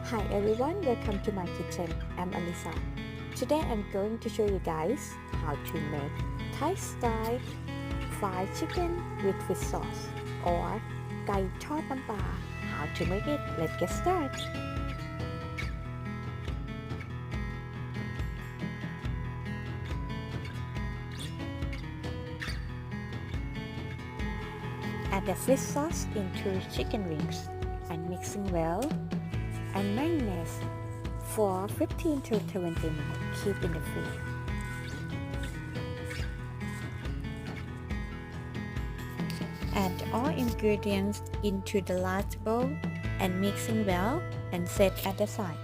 Hi everyone, welcome to my kitchen. I'm Alisa. Today I'm going to show you guys how to make Thai style fried chicken with fish sauce or Kai Tod nampra. How to make it? Let's get started. Add the fish sauce into chicken wings and mixing well and marinate for 15 to 20 minutes. Keep in the fridge. Add all ingredients into the large bowl and mixing well and set at the side.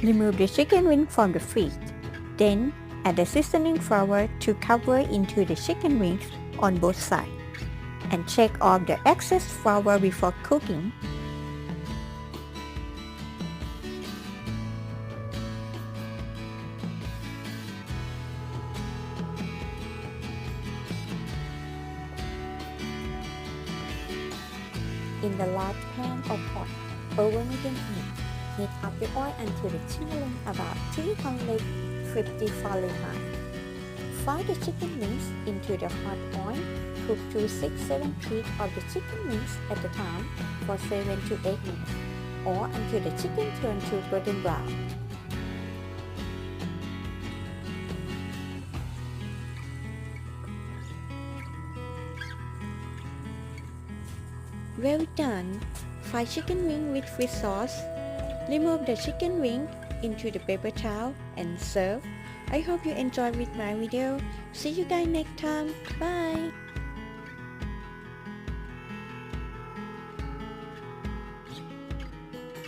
Remove the chicken wing from the fridge. Then add the seasoning flour to cover into the chicken wings on both sides and check off the excess flour before cooking. In the large pan or pot, over medium heat, heat up the oil until the chicken about 350 Fahrenheit. Fry the chicken wings into the hot oil. Cook to 6-7 feet of the chicken wings at a time for 7 to 8 minutes, or until the chicken turns to golden brown. Well done! Fried chicken wing with fish sauce. Remove the chicken wing into the paper towel and serve. I hope you enjoyed with my video. See you guys next time. Bye!